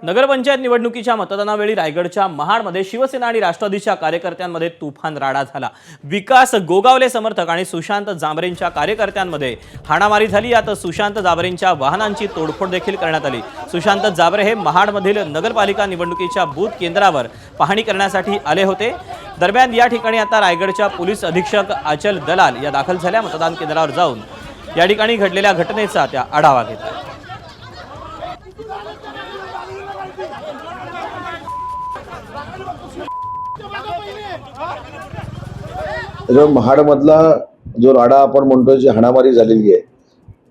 नगरपंचायत निवडणुकीच्या मतदानावेळी रायगडच्या महाडमध्ये शिवसेना आणि राष्ट्रवादीच्या कार्यकर्त्यांमध्ये तुफान राडा झाला। विकास गोगावले समर्थक आणि सुशांत जांभरेंच्या कार्यकर्त्यांमध्ये हाणामारी झाली। यात सुशांत जांभरेंच्या वाहनांची तोडफोड देखील करण्यात आली। सुशांत जांभरे हे महाडमधील नगरपालिका निवडणुकीच्या बूथ केंद्रावर पाहणी करण्यासाठी आले होते। दरम्यान या ठिकाणी आता रायगडच्या पोलीस अधीक्षक अचल दलाल या दाखल झाल्या। मतदान केंद्रावर जाऊन या ठिकाणी घडलेल्या घटनेचा त्या आढावा घेतला। महाडमधला जो राडा आपण म्हणतो, जी हाणामारी झालेली आहे,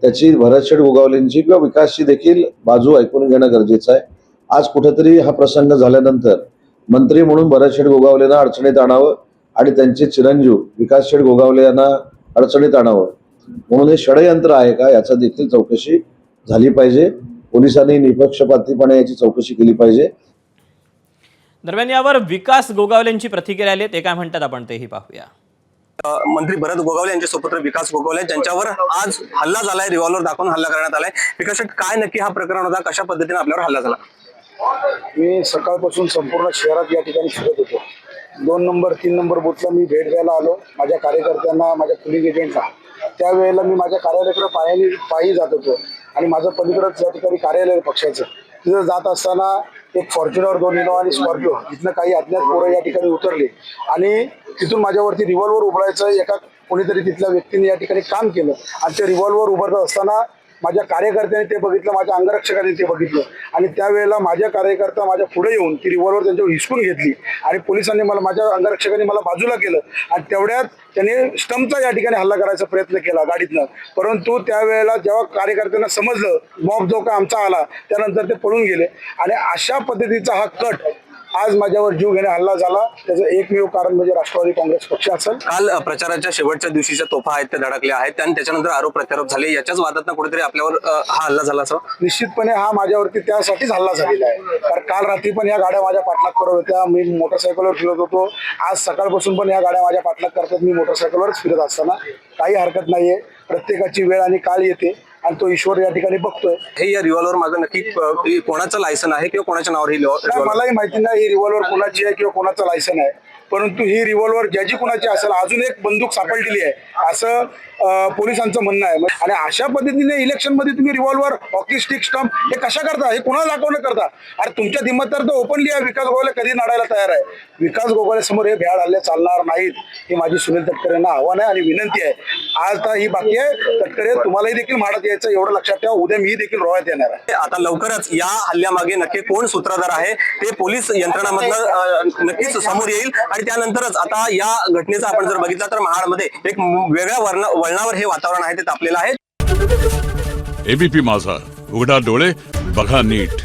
त्याची भरतशेठ गोगावलेंची किंवा विकासची देखील बाजू ऐकून घेणं गरजेचं आहे। आज कुठेतरी हा प्रसंग झाल्यानंतर मंत्री म्हणून भरतशेठ गोगावलेंना अडचणीत आणावं आणि त्यांचे चिरंजीव विकासशेठ गोगावले यांना अडचणीत आणावं म्हणून हे षडयंत्र आहे का, याचा देखील चौकशी झाली पाहिजे। पोलिसांनी निपक्षपातीपणे याची चौकशी केली पाहिजे। दरम्यान यावर विकास गोगावलेंची प्रतिक्रिया आली, ते काय म्हणतात आपण तेही पाहूया। मंत्री भरत गोगावले यांचे सुपुत्र विकास गोगावले ज्यांच्यावर आज हल्ला झालाय, रिव्हॉल्वर दाखवून हल्ला करण्यात आलाय। विकास शेठ, काय नक्की हा प्रकरण होता, कशा पद्धतीने आपल्यावर हल्ला झाला? मी सकाळपासून संपूर्ण शहरात या ठिकाणी फिरत होतो। 2 नंबर 3 नंबर बूथला मी भेट द्यायला आलो माझ्या कार्यकर्त्यांना, माझ्या पोलिंग एजंटला। त्यावेळेला मी माझ्या कार्यालयाकडे पायी जात होतो आणि माझं पलीकडे या ठिकाणी कार्यालय पक्षाचं, तिथं जात असताना एक फॉर्च्युनर, 2 इनोवा आणि स्कॉर्पिओ इथनं काही अज्ञात पोरं या ठिकाणी उतरले आणि तिथून माझ्यावरती रिव्हॉल्वर उभारायचं एका कोणीतरी तिथल्या व्यक्तीने या ठिकाणी काम केलं आणि ते रिव्हॉल्वर उभारत असताना माझ्या कार्यकर्त्याने ते बघितलं, माझ्या अंगरक्षकाने ते बघितलं आणि त्यावेळेला माझ्या कार्यकर्ता माझ्या पुढे येऊन ती रिव्हॉल्वर त्यांच्यावर हिसकून घेतली आणि पोलिसांनी माझ्या अंगरक्षकाने मला बाजूला केलं आणि तेवढ्यात त्यांनी स्टंपचा या ठिकाणी हल्ला करायचा प्रयत्न केला गाडीतनं। परंतु त्यावेळेला जेव्हा कार्यकर्त्यांना समजलं मॉब जो का आमचा आला, त्यानंतर ते पळून गेले आणि अशा पद्धतीचा हा कट आज माझ्यावर जीव घेणे हल्ला झाला। त्याचं एकमेव कारण म्हणजे राष्ट्रवादी काँग्रेस पक्ष असेल। काल प्रचाराच्या शेवटच्या दिवशीच्या तोफा आहेत त्या धडकल्या आहेत आणि त्याच्यानंतर आरोप प्रत्यारोप झाले। याच्याच वादातनं कुठेतरी आपल्यावर हा हल्ला झाला असं निश्चितपणे हा माझ्यावरती त्यासाठीच हल्ला झालेला आहे, कारण काल रात्री पण या गाड्या माझ्या पाठलाग करत होत्या, मी मोटरसायकलवर फिरत होतो। आज सकाळपासून पण या गाड्या माझ्या पाठलाग करतात, मी मोटरसायकलवरच फिरत असताना काही हरकत नाहीये। प्रत्येकाची वेळ आणि काळ येते आणि तो ईश्वर या ठिकाणी बघतोय। हे या रिव्हॉल्वर माझं नक्की कोणाचं लायसन आहे किंवा कोणाच्या नावावर ही रिव्हॉल्वर? मलाही माहिती नाही ही रिव्हॉल्वर कोणाची आहे किंवा कोणाचं लायसन आहे, परंतु ही रिव्हॉल्वर ज्याची कोणाची असेल, अजून एक बंदूक सापडलेली आहे असं पोलिसांचं म्हणणं आहे। आणि अशा पद्धतीने इलेक्शन मध्ये तुम्ही रिव्हॉल्वर, हॉकी स्टिक, स्टंप हे कशा करता, हे कोणाला दाखवणं करता? अरे तुमच्या दिमाग तर ओपनली आहे, विकास गोगावले कधी लढायला तयार आहे। विकास गोगावले समोर हे भ्याड हल्ले चालणार नाहीत, ही माझी सुनील तटकरेंना आव्हान आहे आणि विनंती आहे। आज तर ही बाकी आहे, तटकरे तुम्हालाही देखील माडत यायचं एवढं लक्षात ठेवा, उद्या मी देखील रोह्यात येणार आहे। आता लवकरच या हल्ल्यामागे नक्की कोण सूत्रधार आहे ते पोलीस यंत्रणामधनं नक्कीच समोर येईल आणि त्यानंतरच आता या घटनेचा आपण जर बघितला तर महाडमध्ये एक वेगळ्या वळणावर हे वातावरण आहे ते तापलेलं आहे। एबीपी माझा, उघडा डोळे बघा नीट।